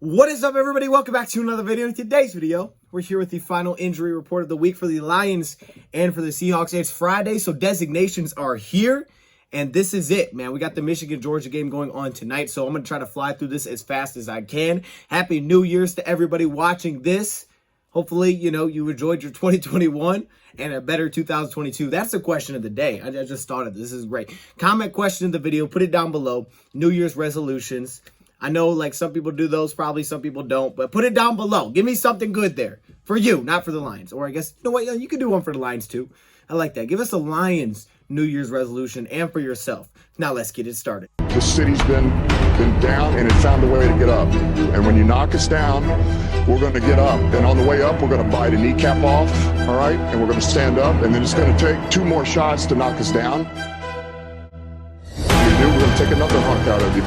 What is up, everybody? Welcome back to another video. In today's video, we're here with the final injury report of the week for the Lions and for the Seahawks. It's Friday, so designations are here, and this is it, man. We got the Michigan-Georgia game going on tonight, so I'm going to try to fly through this as fast as I can. Happy New Year's to everybody watching this. Hopefully, you enjoyed your 2021 and a better 2022. That's the question of the day. I just thought of this. This is great. Comment question in the video. Put it down below. New Year's resolutions. I know, like, some people do those, probably some people don't, but put it down below. Give me something good there for you, not for the Lions. Or I guess, you know what, you can do one for the Lions too. I like that. Give us a Lions New Year's resolution and for yourself. Now let's get it started. The city's been down and it found a way to get up. And when you knock us down, we're going to get up. And on the way up, we're going to bite a kneecap off, all right? And we're going to stand up, and then it's going to take 2 more shots to knock us down. We're going to take another hunk out of you.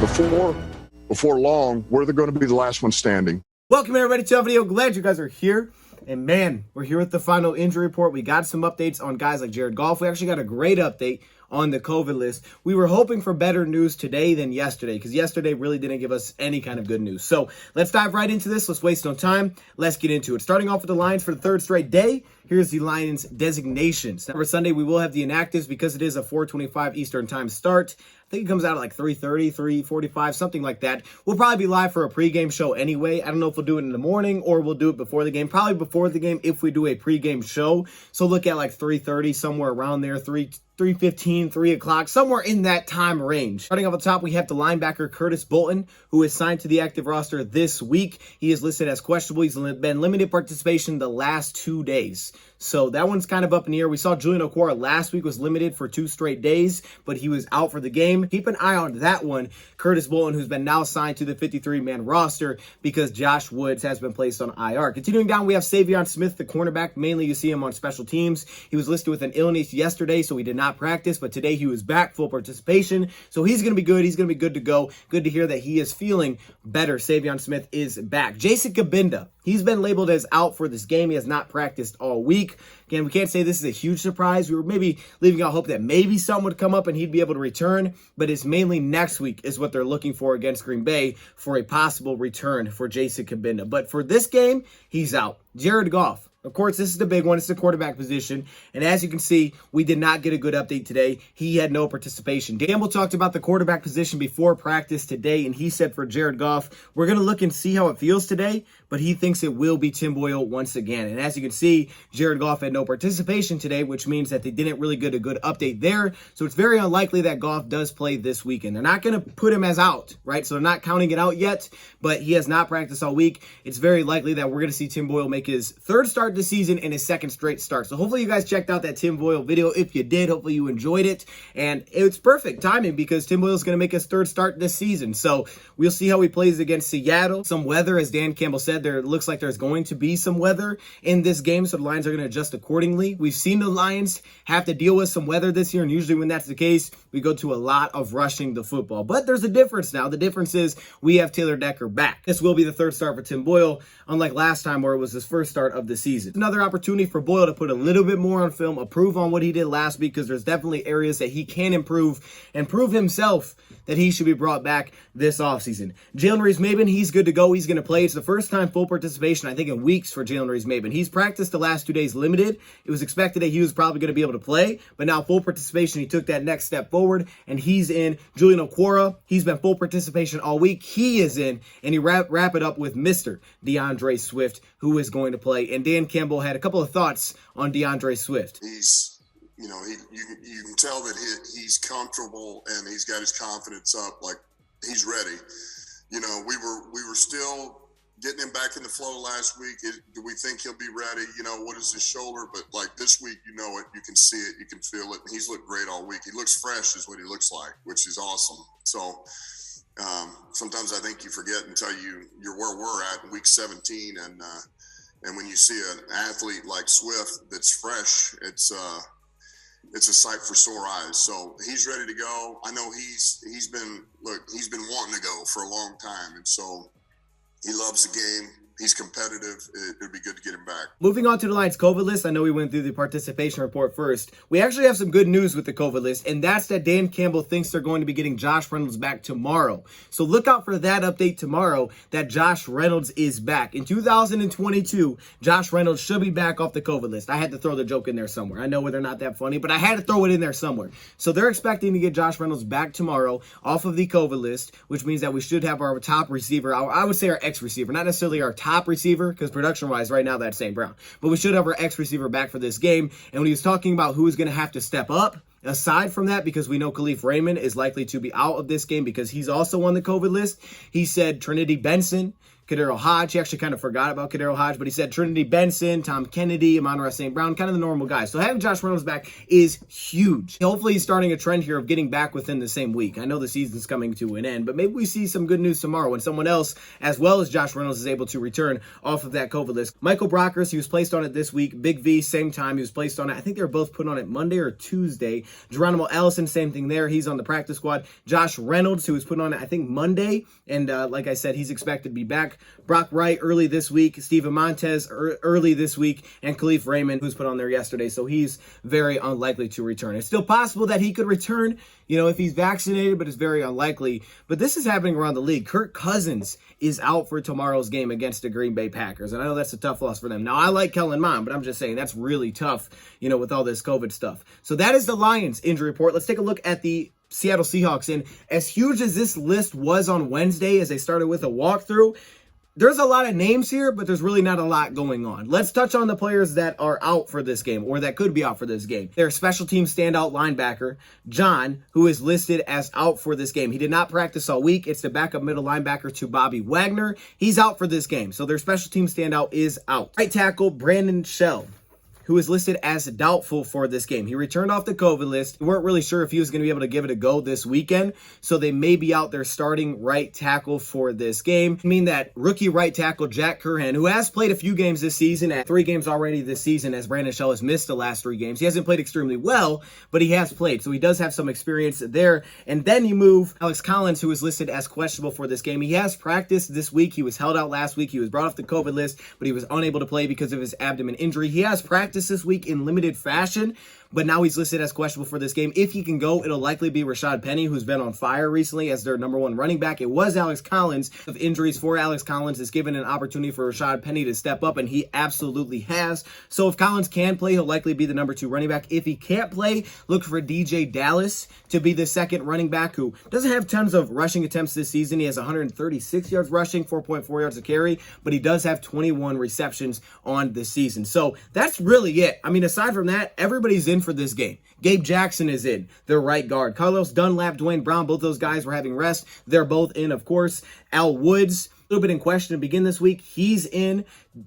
Before long, we're going to be the last one standing. Welcome, everybody, to our video. Glad you guys are here. And, man, we're here with the final injury report. We got some updates on guys like Jared Goff. We actually got a great update on the COVID list. We were hoping for better news today than yesterday, because yesterday really didn't give us any kind of good news. So let's dive right into this. Let's waste no time. Let's get into it. Starting off with the Lions for the third straight day. Here's the Lions designations. Now, for Sunday, we will have the inactives because it is a 4:25 Eastern time start. I think it comes out at like 3:30, 3:45, something like that. We'll probably be live for a pregame show anyway. I don't know if we'll do it in the morning or we'll do it before the game. Probably before the game if we do a pregame show. So look at like 3:30, somewhere around there, 3:15, 3 o'clock, somewhere in that time range. Starting off the top, we have the linebacker Curtis Bolton, who is signed to the active roster this week. He is listed as questionable. He's been limited participation the last 2 days. So that one's kind of up in the air. We saw Julian Okwara last week was limited for 2 straight days, but he was out for the game. Keep an eye on that one. Curtis Bolton, who's been now signed to the 53-man roster because Josh Woods has been placed on IR. Continuing down, we have Savion Smith, the cornerback. Mainly you see him on special teams. He was listed with an illness yesterday, so he did not practice, but today he was back, full participation. So he's going to be good. He's going to be good to go. Good to hear that he is feeling better. Savion Smith is back. Jason Kabinda, he's been labeled as out for this game. He has not practiced all week. Again, we can't say this is a huge surprise. We were maybe leaving out hope that maybe something would come up and he'd be able to return, but it's mainly next week is what they're looking for against Green Bay for a possible return for Jason Kabinda. But for this game, he's out. Jared Goff. Of course, this is the big one. It's the quarterback position. And as you can see, we did not get a good update today. He had no participation. Campbell talked about the quarterback position before practice today, and he said for Jared Goff, we're going to look and see how it feels today, but he thinks it will be Tim Boyle once again. And as you can see, Jared Goff had no participation today, which means that they didn't really get a good update there. So it's very unlikely that Goff does play this weekend. They're not going to put him as out, right? So they're not counting it out yet, but he has not practiced all week. It's very likely that we're going to see Tim Boyle make his third start this season and his second straight start. So hopefully you guys checked out that Tim Boyle video. If you did, hopefully you enjoyed it. And it's perfect timing because Tim Boyle is going to make his third start this season. So we'll see how he plays against Seattle. Some weather, as Dan Campbell said, there looks like there's going to be some weather in this game. So the Lions are going to adjust accordingly. We've seen the Lions have to deal with some weather this year. And usually when that's the case, we go to a lot of rushing the football. But there's a difference now. The difference is we have Taylor Decker back. This will be the third start for Tim Boyle, unlike last time where it was his first start of the season. Another opportunity for Boyle to put a little bit more on film, improve on what he did last week, because there's definitely areas that he can improve and prove himself that he should be brought back this offseason. Jalen Reeves-Maybin, he's good to go. He's going to play. It's the first time full participation, I think, in weeks for Jalen Reeves-Maybin. He's practiced the last 2 days limited. It was expected that he was probably going to be able to play, but now full participation, he took that next step forward, and he's in. Julian Okwara, he's been full participation all week. He is in, and he wrap it up with Mr. DeAndre Swift, who is going to play. And Dan Campbell had a couple of thoughts on DeAndre Swift. You can tell that he's comfortable and he's got his confidence up, like he's ready. We were still getting him back in the flow last week. Do we think he'll be ready? What is his shoulder? But like this week, you can see it, you can feel it. And he's looked great all week. He looks fresh is what he looks like, which is awesome. So sometimes I think you forget until you're where we're at in week 17. And when you see an athlete like Swift that's fresh, it's a sight for sore eyes. So he's ready to go. I know he's been wanting to go for a long time. And so he loves the game. he's competitive. It'd be good to get him back. Moving on to the Lions COVID list, I know we went through the participation report first. We actually have some good news with the COVID list, and that's that Dan Campbell thinks they're going to be getting Josh Reynolds back tomorrow. So look out for that update tomorrow that Josh Reynolds is back. In 2022, Josh Reynolds should be back off the COVID list. I had to throw the joke in there somewhere. I know they're not that funny, but I had to throw it in there somewhere. So they're expecting to get Josh Reynolds back tomorrow off of the COVID list, which means that we should have our top receiver, I would say our ex-receiver, not necessarily our top receiver, because production-wise, right now, that's St. Brown. But we should have our ex-receiver back for this game. And when he was talking about who is going to have to step up, aside from that, because we know Khalif-Raymond is likely to be out of this game because he's also on the COVID list, he said Trinity Benson, Kadero Hodge. He actually kind of forgot about Kadero Hodge, but he said Trinity Benson, Tom Kennedy, Amon-Ra St. Brown, kind of the normal guys. So having Josh Reynolds back is huge. Hopefully he's starting a trend here of getting back within the same week. I know the season's coming to an end, but maybe we see some good news tomorrow when someone else, as well as Josh Reynolds, is able to return off of that COVID list. Michael Brockers, he was placed on it this week. Big V, same time. He was placed on it. I think they were both put on it Monday or Tuesday. Geronimo Allison, same thing there. He's on the practice squad. Josh Reynolds, who was put on it, I think, Monday. And like I said, he's expected to be back. Brock Wright early this week, Steven Montez early this week, and Khalif-Raymond, who's put on there yesterday. So he's very unlikely to return. It's still possible that he could return, if he's vaccinated, but it's very unlikely. But this is happening around the league. Kirk Cousins is out for tomorrow's game against the Green Bay Packers. And I know that's a tough loss for them. Now, I like Kellen Mond, but I'm just saying that's really tough, with all this COVID stuff. So that is the Lions injury report. Let's take a look at the Seattle Seahawks. And as huge as this list was on Wednesday, as they started with a walkthrough, there's a lot of names here, but there's really not a lot going on. Let's touch on the players that are out for this game, or that could be out for this game. Their special team standout linebacker, John, who is listed as out for this game. He did not practice all week. It's the backup middle linebacker to Bobby Wagner. He's out for this game, so their special team standout is out. Right tackle, Brandon Shell, who is listed as doubtful for this game. He returned off the COVID list. We weren't really sure if he was going to be able to give it a go this weekend, so they may be out there starting right tackle for this game. I mean that rookie right tackle Jack Curhan, who has played a few games this season, at 3 games already this season, as Brandon Shell has missed the last 3 games. He hasn't played extremely well, but he has played, so he does have some experience there. And then you move Alex Collins, who is listed as questionable for this game. He has practiced this week. He was held out last week. He was brought off the COVID list, but he was unable to play because of his abdomen injury. He has practiced this week in limited fashion, but now he's listed as questionable for this game. If he can go, it'll likely be Rashad Penny, who's been on fire recently as their number 1 running back. It was Alex Collins. Of injuries for Alex Collins is given an opportunity for Rashad Penny to step up, and he absolutely has. So if Collins can play, he'll likely be the number 2 running back. If he can't play, look for DJ Dallas to be the second running back, who doesn't have tons of rushing attempts this season. He has 136 yards rushing, 4.4 yards a carry, but he does have 21 receptions on the season. So that's really it. I mean, aside from that, everybody's in for this game. Gabe Jackson is in, their right guard. Carlos Dunlap, Dwayne Brown, both those guys were having rest. They're both in, of course. Al Woods, a little bit in question to begin this week. He's in.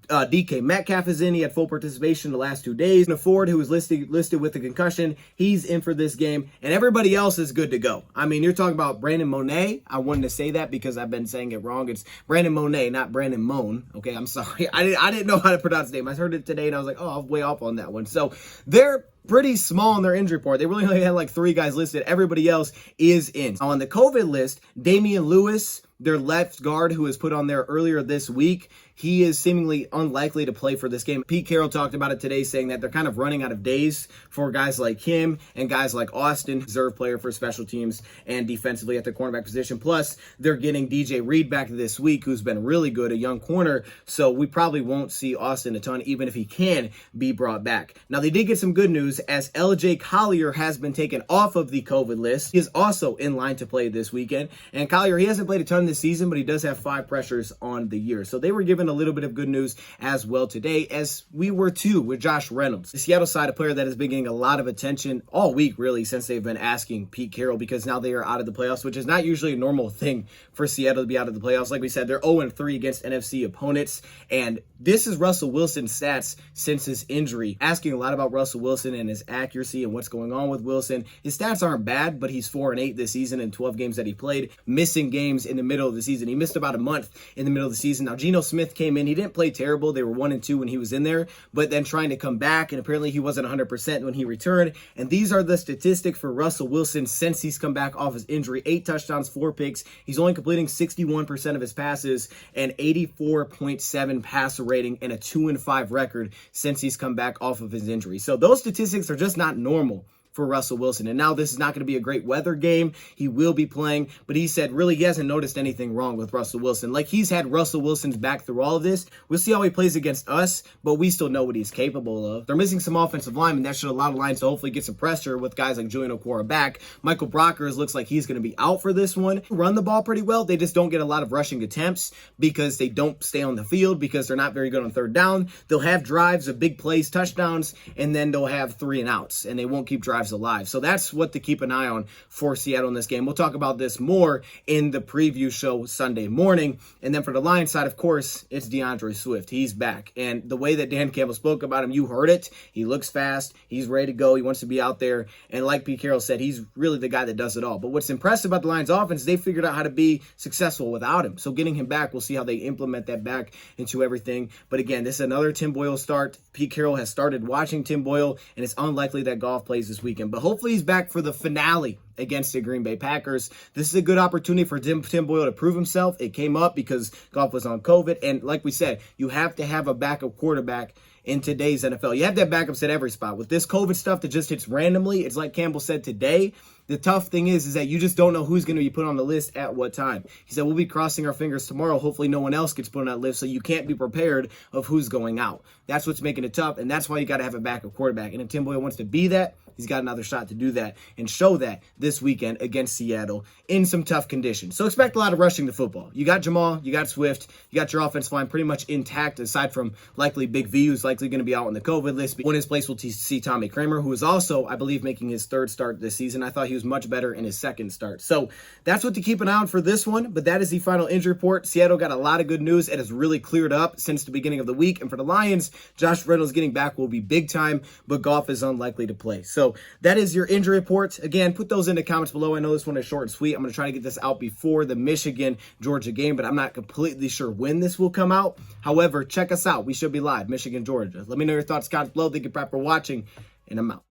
DK Metcalf is in. He had full participation the last 2 days. And Ford, who was listed with a concussion, he's in for this game. And everybody else is good to go. I mean, you're talking about Brandon Monet. I wanted to say that because I've been saying it wrong. It's Brandon Monet, not Brandon Moan. Okay, I'm sorry. I didn't know how to pronounce his name. I heard it today and I was like, I'm way off on that one. So they're pretty small in their injury report. They really only had like 3 guys listed. Everybody else is in. On the COVID list, Damian Lewis, their left guard, who was put on there earlier this week, he is seemingly unlikely to play for this game. Pete Carroll talked about it today, saying that they're kind of running out of days for guys like him and guys like Austin, reserve player for special teams and defensively at the cornerback position. Plus, they're getting DJ Reed back this week, who's been really good, a young corner. So we probably won't see Austin a ton, even if he can be brought back. Now, they did get some good news, as LJ Collier has been taken off of the COVID list. He is also in line to play this weekend. And Collier, he hasn't played a ton this season, but he does have 5 pressures on the year. So they were given a little bit of good news as well today, as we were too with Josh Reynolds. The Seattle side, a player that has been getting a lot of attention all week, really, since they've been asking Pete Carroll, because now they are out of the playoffs, which is not usually a normal thing for Seattle to be out of the playoffs. Like we said, they're 0-3 against NFC opponents, and this is Russell Wilson's stats since his injury. Asking a lot about Russell Wilson and his accuracy and what's going on with Wilson. His stats aren't bad, but he's 4-8 this season in 12 games that he played, missing games in the middle middle of the season. He missed about a month in the middle of the season. Now, Geno Smith came in. He didn't play terrible. They were 1-2 when he was in there, but then trying to come back, and apparently he wasn't 100% when he returned. And these are the statistics for Russell Wilson since he's come back off his injury. 8 touchdowns, 4 picks. He's only completing 61% of his passes, and 84.7 passer rating, and a 2-5 record since he's come back off of his injury. So those statistics are just not normal for Russell Wilson. And now this is not going to be a great weather game. He will be playing, but he said really he hasn't noticed anything wrong with Russell Wilson. Like, he's had Russell Wilson's back through all of this. We'll see how he plays against us, but we still know what he's capable of. They're missing some offensive linemen. That should allow the Lions to hopefully get some pressure with guys like Julian Okwara back. Michael Brockers looks like he's going to be out for this one. Run the ball pretty well. They just don't get a lot of rushing attempts because they don't stay on the field, because they're not very good on third down. They'll have drives of big plays, touchdowns, and then they'll have 3 and outs, and they won't keep drives alive. So that's what to keep an eye on for Seattle in this game. We'll talk about this more in the preview show Sunday morning. And then for the Lions side, of course, it's DeAndre Swift. He's back. And the way that Dan Campbell spoke about him, you heard it. He looks fast. He's ready to go. He wants to be out there. And like Pete Carroll said, he's really the guy that does it all. But what's impressive about the Lions offense is they figured out how to be successful without him. So getting him back, we'll see how they implement that back into everything. But again, this is another Tim Boyle start. Pete Carroll has started watching Tim Boyle, and it's unlikely that Goff plays this weekend. But hopefully he's back for the finale against the Green Bay Packers. This is a good opportunity for Tim Boyle to prove himself. It came up because Goff was on COVID. And like we said, you have to have a backup quarterback in today's NFL. You have to have backups at every spot. With this COVID stuff that just hits randomly, it's like Campbell said today, the tough thing is that you just don't know who's going to be put on the list at what time. He said, we'll be crossing our fingers tomorrow. Hopefully no one else gets put on that list, so you can't be prepared of who's going out. That's what's making it tough, and that's why you got to have a backup quarterback. And if Tim Boyle wants to be that, he's got another shot to do that and show that this weekend against Seattle in some tough conditions. So expect a lot of rushing the football. You got Jamal, you got Swift, you got your offensive line pretty much intact, aside from likely Big V, who's likely going to be out on the COVID list. But in his place, we'll see Tommy Kramer, who is also, I believe, making his 3rd start this season. I thought he was much better in his 2nd start. So that's what to keep an eye on for this one. But that is the final injury report. Seattle got a lot of good news. It has really cleared up since the beginning of the week. And for the Lions, Josh Reynolds getting back will be big time, but Goff is unlikely to play. So that is your injury report. Again, put those in the comments below. I know this one is short and sweet. I'm going to try to get this out before the Michigan-Georgia game, but I'm not completely sure when this will come out. However, check us out. We should be live, Michigan-Georgia. Let me know your thoughts, comments below. Thank you for watching, and I'm out.